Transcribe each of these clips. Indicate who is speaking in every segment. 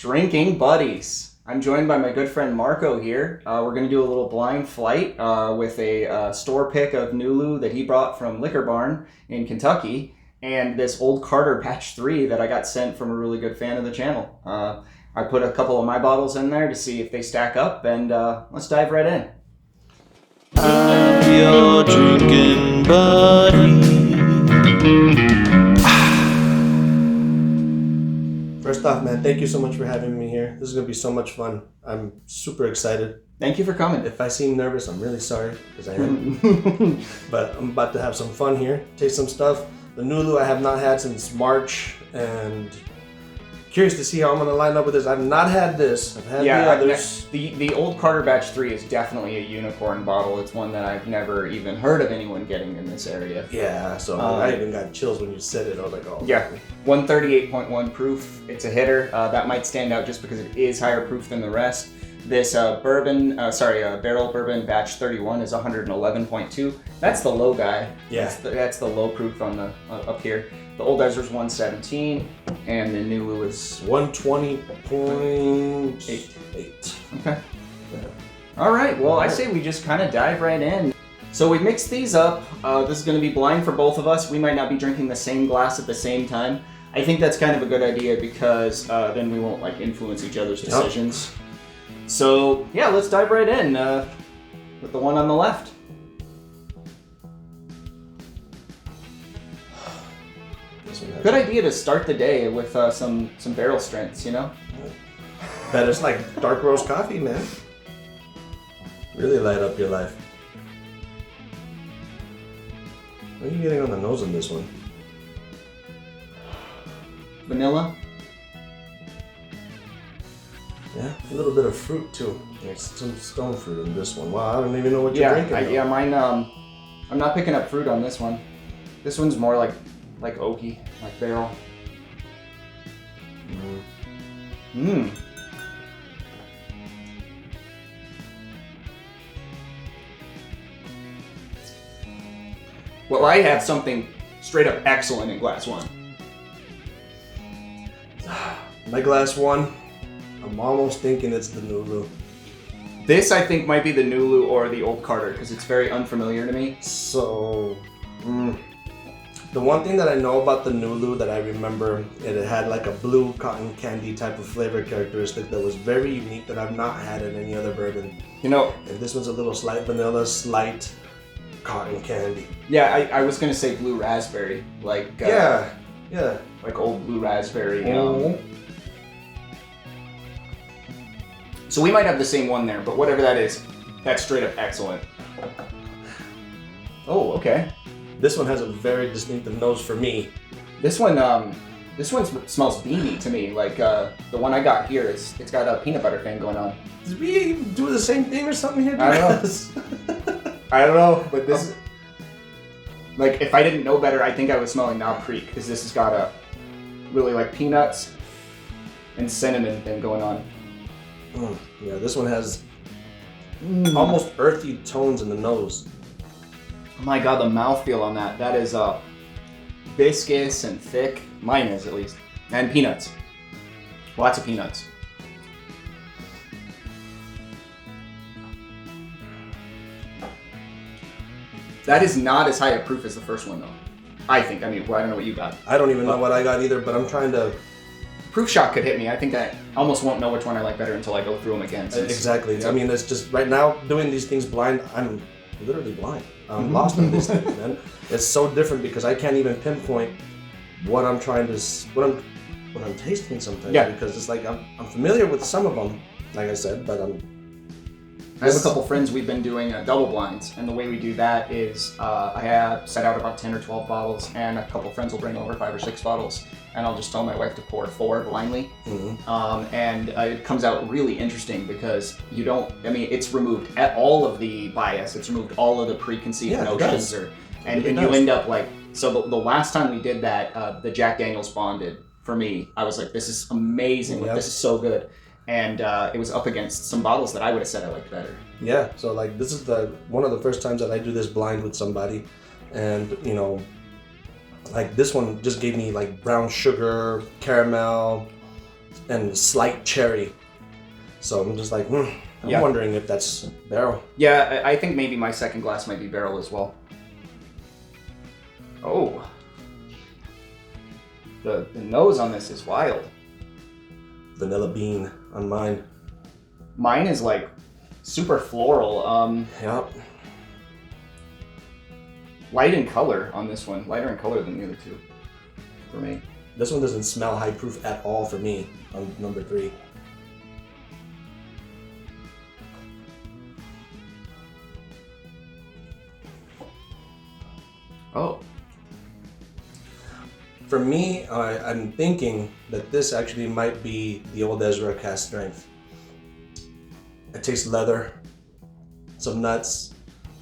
Speaker 1: Drinking buddies. I'm joined by my good friend Marco here. We're going to do a little blind flight with a store pick of Nulu that he brought from Liquor Barn in Kentucky, and this Old Carter Batch 3 that I got sent from a really good fan of the channel. I put a couple of my bottles in there to see if they stack up, and let's dive right in.
Speaker 2: I'm your drinking buddy.
Speaker 3: First off, man, thank you so much for having me here. This is going to be so much fun. I'm super excited.
Speaker 1: Thank you for coming.
Speaker 3: If I seem nervous, I'm really sorry, because I am. But I'm about to have some fun here, taste some stuff. The Nulu I have not had since March, and curious to see how I'm going to line up with this. I've not had this. I've had the others.
Speaker 1: The Old Carter Batch 3 is definitely a unicorn bottle. It's one that I've never even heard of anyone getting in this area.
Speaker 3: Yeah, so I even got chills when you said it. I was like, oh.
Speaker 1: Yeah, 138.1 proof. It's a hitter. That might stand out just because it is higher proof than the rest. This barrel bourbon batch 31 is 111.2. That's the low guy.
Speaker 3: Yeah.
Speaker 1: That's the low proof on the up here. The Old Ezra's 117, and the Nulu is
Speaker 3: 120.8.
Speaker 1: Okay. All right. Well, I say we just kind of dive right in. So we mixed these up. This is going to be blind for both of us. We might not be drinking the same glass at the same time. I think that's kind of a good idea because then we won't like influence each other's decisions. Yep. So yeah, let's dive right in with the one on the left. Good idea to start the day with some barrel strengths, you know?
Speaker 3: Bet it's like dark roast coffee, man. Really light up your life. What are you getting on the nose on this one?
Speaker 1: Vanilla.
Speaker 3: Yeah, a little bit of fruit too. There's some stone fruit in this one. Wow, I don't even know what you're drinking.
Speaker 1: Mine. I'm not picking up fruit on this one. This one's more like oaky, like barrel. Well, I have something straight up excellent in glass one.
Speaker 3: My glass one, I'm almost thinking it's the Nulu.
Speaker 1: This, I think, might be the Nulu or the Old Carter because it's very unfamiliar to me.
Speaker 3: So, the one thing that I know about the Nulu that I remember, it had like a blue cotton candy type of flavor characteristic that was very unique that I've not had in any other bourbon.
Speaker 1: You know,
Speaker 3: and this one's a little slight vanilla, slight cotton candy.
Speaker 1: Yeah, I was gonna say blue raspberry, like like old blue raspberry. So we might have the same one there, but whatever that is, that's straight up excellent. Oh, okay.
Speaker 3: This one has a very distinctive nose for me.
Speaker 1: This one smells beany to me. Like the one I got here, it's got a peanut butter thing going on.
Speaker 3: Did we do the same thing or something here?
Speaker 1: I don't know. I don't know, but this is like if I didn't know better, I think I was smelling Knob Creek because this has got a really like peanuts and cinnamon thing going on.
Speaker 3: Yeah, this one has almost earthy tones in the nose.
Speaker 1: Oh my god, the mouthfeel on that is viscous and thick. Mine is, at least. And peanuts. Lots of peanuts. That is not as high a proof as the first one, though. I think. I mean, well, I don't know what you got.
Speaker 3: I don't even know what I got either, but I'm trying to...
Speaker 1: Proof shock could hit me. I think I almost won't know which one I like better until I go through them again.
Speaker 3: Exactly. Yep. I mean, it's just, right now, doing these things blind, I'm literally blind. I'm lost on these things, man. It's so different because I can't even pinpoint what I'm trying to, what I'm tasting sometimes. Yeah. Because it's like I'm familiar with some of them, like I said, but
Speaker 1: I have a couple friends. We've been doing double blinds, and the way we do that is I have set out about 10 or 12 bottles, and a couple friends will bring over 5 or 6 bottles, and I'll just tell my wife to pour 4 blindly. And it comes out really interesting because you don't. I mean, it's removed all of the bias. It's removed all of the preconceived notions, and you end up like. So the last time we did that, the Jack Daniel's Bonded for me, I was like, this is amazing. Like, this is so good. And it was up against some bottles that I would have said I liked better.
Speaker 3: Yeah, so like this is one of the first times that I do this blind with somebody, and you know, like this one just gave me like brown sugar, caramel, and slight cherry. So I'm just like, I'm
Speaker 1: Yeah.
Speaker 3: wondering if that's barrel.
Speaker 1: Yeah, I think maybe my second glass might be barrel as well. Oh. The nose on this is wild.
Speaker 3: Vanilla bean on mine.
Speaker 1: Mine is like super floral.
Speaker 3: Yep.
Speaker 1: Light in color on this one. Lighter in color than the other two for me.
Speaker 3: This one doesn't smell high proof at all for me on number 3.
Speaker 1: Oh.
Speaker 3: For me, I'm thinking that this actually might be the Old Ezra cast strength. It tastes leather, some nuts,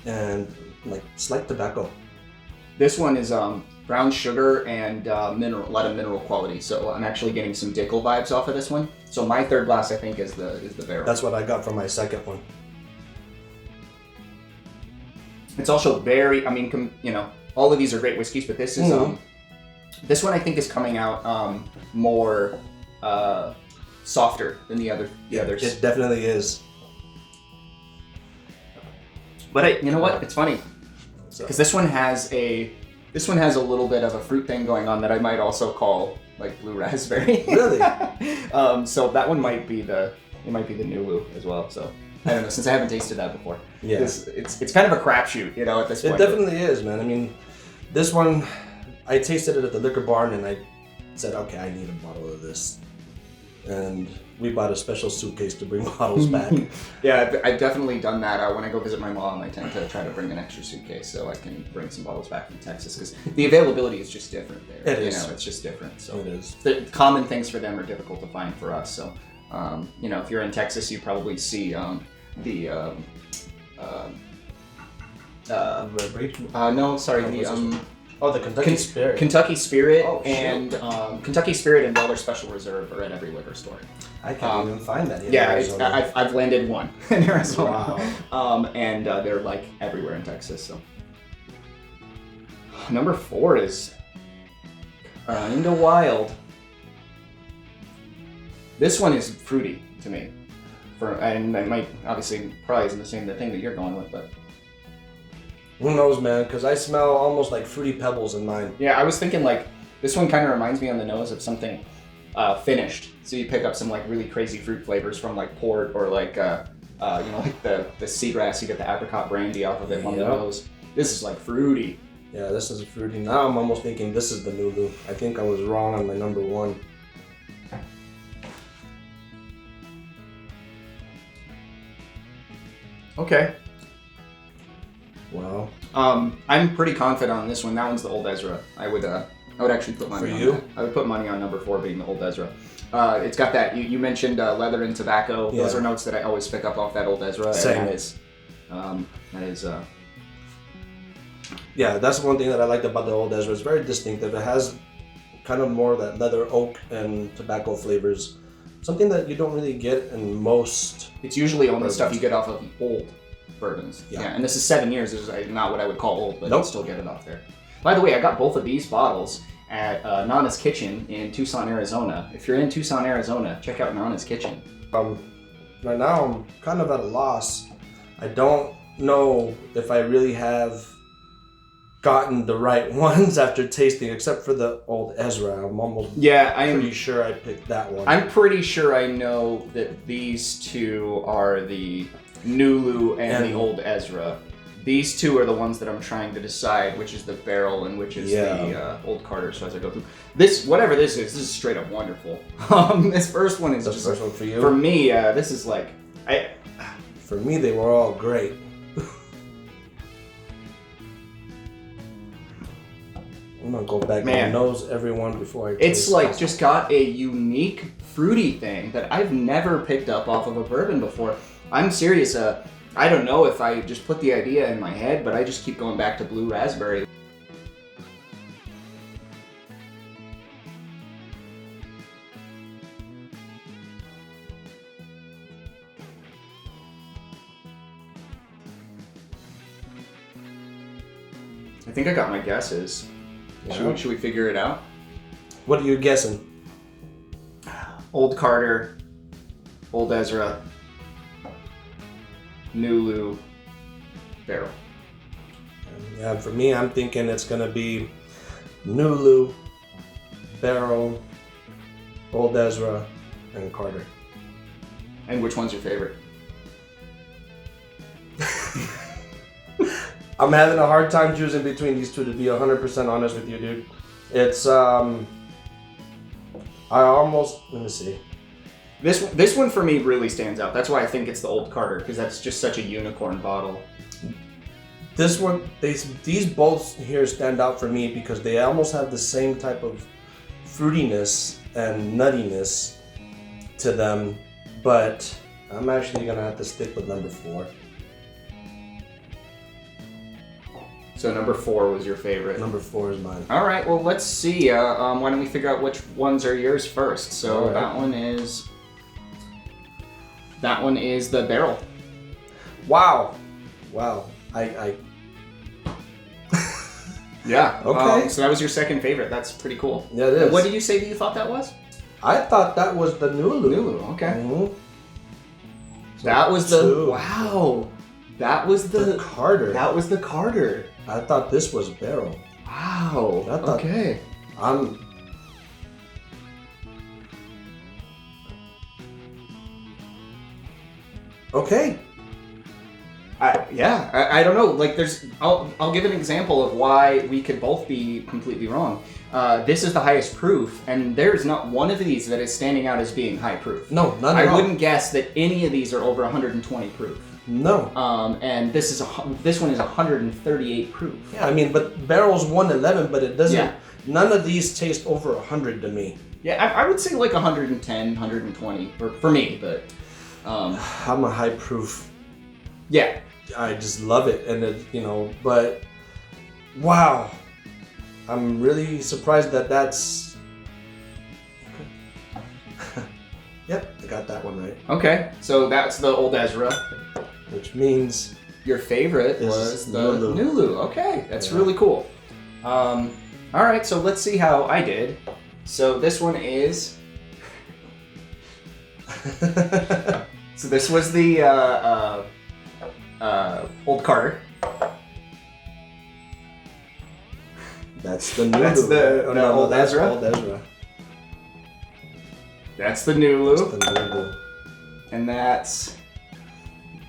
Speaker 3: and like slight tobacco.
Speaker 1: This one is brown sugar and a lot of mineral quality. So I'm actually getting some Dickel vibes off of this one. So my third glass, I think, is the barrel.
Speaker 3: That's what I got for my second one.
Speaker 1: It's also very, I mean, all of these are great whiskeys, but this is this one I think is coming out more softer than the others.
Speaker 3: It definitely is.
Speaker 1: But you know what? It's funny because this one has a little bit of a fruit thing going on that I might also call like blue raspberry.
Speaker 3: Really?
Speaker 1: So that one might be the Nulu as well. So I don't know, since I haven't tasted that before.
Speaker 3: Yeah.
Speaker 1: It's kind of a crapshoot, at this point.
Speaker 3: It definitely is, man. I mean, this one, I tasted it at the liquor barn and I said, okay, I need a bottle of this. And we bought a special suitcase to bring bottles back.
Speaker 1: Yeah, I've definitely done that. When I go visit my mom, I tend to try to bring an extra suitcase so I can bring some bottles back from Texas because the availability is just different there.
Speaker 3: It is.
Speaker 1: It's just different. So
Speaker 3: It is.
Speaker 1: The common things for them are difficult to find for us. So, if you're in Texas, you probably see the
Speaker 3: the Kentucky Spirit.
Speaker 1: Kentucky Spirit
Speaker 3: Oh,
Speaker 1: and Kentucky Spirit and Weller Special Reserve are at every liquor store.
Speaker 3: I can't even find that in
Speaker 1: Yeah,
Speaker 3: Arizona.
Speaker 1: I've landed one in Arizona.
Speaker 3: Wow.
Speaker 1: And they're like everywhere in Texas. So number 4 is kinda wild. This one is fruity to me. And I might obviously probably isn't the same thing that you're going with, but
Speaker 3: Who knows, man? Because I smell almost like fruity pebbles in mine.
Speaker 1: yeah, I was thinking like this one kind of reminds me on the nose of something finished. So you pick up some like really crazy fruit flavors from like port or like like the seagrass. You get the apricot brandy off of it on the nose. This is like fruity.
Speaker 3: Yeah, this is fruity. Now I'm almost thinking this is the Nulu. I think I was wrong on my number 1.
Speaker 1: Okay.
Speaker 3: Wow.
Speaker 1: I'm pretty confident on this one. That one's the Old Ezra. I would actually put money
Speaker 3: For
Speaker 1: on
Speaker 3: you?
Speaker 1: that. I would put money on number 4 being the Old Ezra. It's got that, you mentioned leather and tobacco.
Speaker 3: Yeah.
Speaker 1: Those are notes that I always pick up off that Old Ezra.
Speaker 3: Same.
Speaker 1: And that is
Speaker 3: Yeah, that's one thing that I liked about the Old Ezra. It's very distinctive. It has kind of more of that leather oak and tobacco flavors. Something that you don't really get in most.
Speaker 1: it's usually only
Speaker 3: Bourbons.
Speaker 1: stuff you get off of old bourbons.
Speaker 3: Yeah.
Speaker 1: And this is 7 years. This is not what I would call old, but
Speaker 3: Nope.
Speaker 1: you still get it off there. By the way, I got both of these bottles at Nana's Kitchen in Tucson, Arizona. If you're in Tucson, Arizona, check out Nana's Kitchen.
Speaker 3: Right now, I'm kind of at a loss. I don't know if I really have gotten the right ones after tasting, except for the Old Ezra. I'm almost pretty sure I picked that one.
Speaker 1: I'm pretty sure I know that these two are the Nulu and the Old Ezra. These two are the ones that I'm trying to decide which is the barrel and which is the Old Carter. So as I go through this, whatever this is straight up wonderful. This first one is
Speaker 3: the
Speaker 1: just
Speaker 3: first one for you.
Speaker 1: for me. This is like
Speaker 3: For me, they were all great. I'm gonna go back and nose everyone before I taste.
Speaker 1: it's like just got a unique fruity thing that I've never picked up off of a bourbon before. I'm serious. I don't know if I just put the idea in my head, but I just keep going back to blue raspberry. I think I got my guesses.
Speaker 3: Yeah.
Speaker 1: Should we figure it out?
Speaker 3: What are you guessing?
Speaker 1: Old Carter, Old Ezra, Nulu, barrel.
Speaker 3: Yeah, for me, I'm thinking it's gonna be Nulu, Barrel, Old Ezra, and Carter.
Speaker 1: And which one's your favorite?
Speaker 3: I'm having a hard time choosing between these two, to be 100% honest with you, dude. It's I almost, let me see.
Speaker 1: This one for me really stands out. That's why I think it's the Old Carter, because that's just such a unicorn bottle.
Speaker 3: This one, these both here stand out for me because they almost have the same type of fruitiness and nuttiness to them, but I'm actually gonna have to stick with number 4.
Speaker 1: So number 4 was your favorite.
Speaker 3: Number 4 is mine.
Speaker 1: All right, well, let's see. Why don't we figure out which ones are yours first? So
Speaker 3: All right.
Speaker 1: that one is the barrel.
Speaker 3: Wow.
Speaker 1: Yeah.
Speaker 3: Okay.
Speaker 1: So that was your second favorite. That's pretty cool.
Speaker 3: Yeah, it is.
Speaker 1: And what did you say that you thought that was?
Speaker 3: I thought that was the Nulu.
Speaker 1: Nulu. Okay.
Speaker 3: Mhm.
Speaker 1: That was the
Speaker 3: Two.
Speaker 1: wow. That was
Speaker 3: The Carter.
Speaker 1: That was the Carter.
Speaker 3: I thought this was Barrel.
Speaker 1: Wow.
Speaker 3: I thought-
Speaker 1: Okay.
Speaker 3: Okay.
Speaker 1: I don't know. Like, I'll give an example of why we could both be completely wrong. This is the highest proof, and there's not one of these that is standing out as being high proof.
Speaker 3: No, none at all.
Speaker 1: I wouldn't guess that any of these are over 120 proof.
Speaker 3: No.
Speaker 1: And this one is 138 proof.
Speaker 3: Yeah, I mean, but Barrel's 111, but it doesn't.
Speaker 1: Yeah.
Speaker 3: None of these taste over 100 to me.
Speaker 1: Yeah, I would say like 110, 120 for me, but
Speaker 3: I'm a high proof.
Speaker 1: yeah.
Speaker 3: I just love it, and but wow, I'm really surprised that that's. Yep, I got that one right.
Speaker 1: Okay, so that's the Old Ezra.
Speaker 3: Which means
Speaker 1: Your favorite
Speaker 3: Is
Speaker 1: was the
Speaker 3: Nulu.
Speaker 1: Nulu. Okay, that's
Speaker 3: Yeah.
Speaker 1: really cool. All right, so let's see how I did. So this one is. So this was the Old Carter.
Speaker 3: that's the Nulu.
Speaker 1: That's the Old
Speaker 3: that's
Speaker 1: Ezra?
Speaker 3: Old Ezra.
Speaker 1: That's the
Speaker 3: That's
Speaker 1: Nulu,
Speaker 3: the Nulu.
Speaker 1: and that's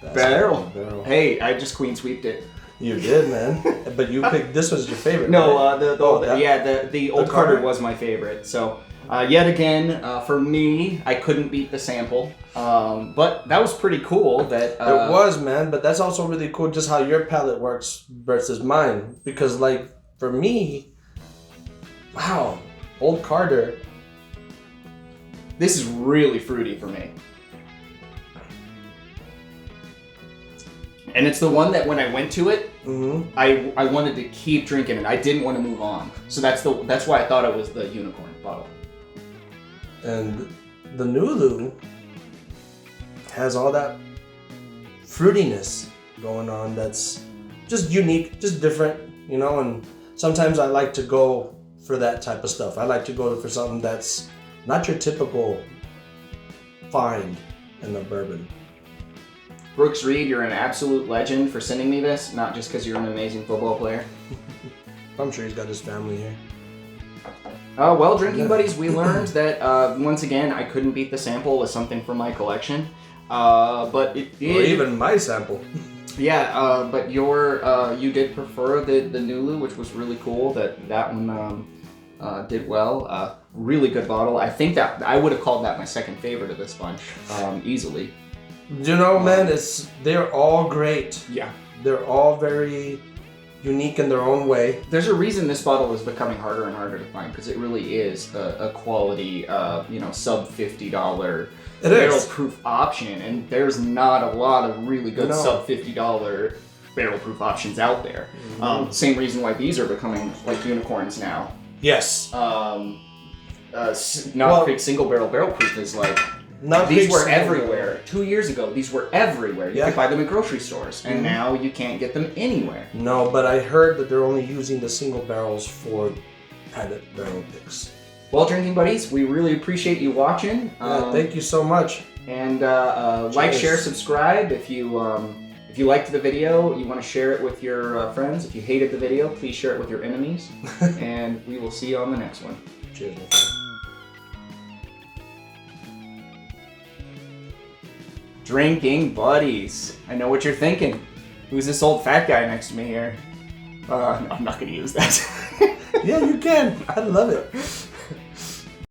Speaker 3: That's
Speaker 1: Barrel.
Speaker 3: the Barrel.
Speaker 1: Hey, I just queen sweeped it.
Speaker 3: You did, man. But you picked this was your favorite.
Speaker 1: No,
Speaker 3: right?
Speaker 1: the Old Carter
Speaker 3: Carter?
Speaker 1: was my favorite. So yet again, for me, I couldn't beat the sample. But that was pretty cool. That
Speaker 3: It was, man, but that's also really cool just how your palate works versus mine. Because, like, for me, wow, Old Carter,
Speaker 1: This is really fruity for me. And it's the one that when I went to it, I wanted to keep drinking it. I didn't want to move on. So that's why I thought it was the unicorn bottle.
Speaker 3: and the Nulu has all that fruitiness going on that's just unique, just different, and sometimes I like to go for that type of stuff. I like to go for something that's not your typical find in the bourbon.
Speaker 1: Brooks Reed, you're an absolute legend for sending me this, not just because you're an amazing football player.
Speaker 3: I'm sure he's got his family here.
Speaker 1: Well, drinking buddies, we learned that once again I couldn't beat the sample with something from my collection, but it did.
Speaker 3: Or even my sample.
Speaker 1: Yeah, but you did prefer the Nulu, which was really cool. That one did well. Really good bottle. I think that I would have called that my second favorite of this bunch, easily.
Speaker 3: Man, they're all great.
Speaker 1: Yeah.
Speaker 3: They're all very unique in their own way.
Speaker 1: There's a reason this bottle is becoming harder and harder to find because it really is a quality, sub $50
Speaker 3: It
Speaker 1: barrel
Speaker 3: is.
Speaker 1: proof option, and there's not a lot of really good
Speaker 3: No.
Speaker 1: sub $50 barrel proof options out there. Same reason why these are becoming like unicorns now.
Speaker 3: Yes.
Speaker 1: Big single barrel proof is like.
Speaker 3: Not
Speaker 1: These
Speaker 3: big
Speaker 1: were
Speaker 3: single
Speaker 1: everywhere. 2 years ago, these were everywhere. You
Speaker 3: Yeah.
Speaker 1: could buy them in grocery stores, and now you can't get them anywhere.
Speaker 3: No, but I heard that they're only using the single barrels for added barrel picks.
Speaker 1: Well, drinking buddies, we really appreciate you watching.
Speaker 3: Thank you so much.
Speaker 1: And like, share, subscribe. If you liked the video, you want to share it with your friends. If you hated the video, please share it with your enemies. And we will see you on the next one.
Speaker 3: Cheers, my friend.
Speaker 1: Drinking buddies. I know what you're thinking. Who's this old fat guy next to me here? No, I'm not going to use that.
Speaker 3: Yeah, you can. I love it.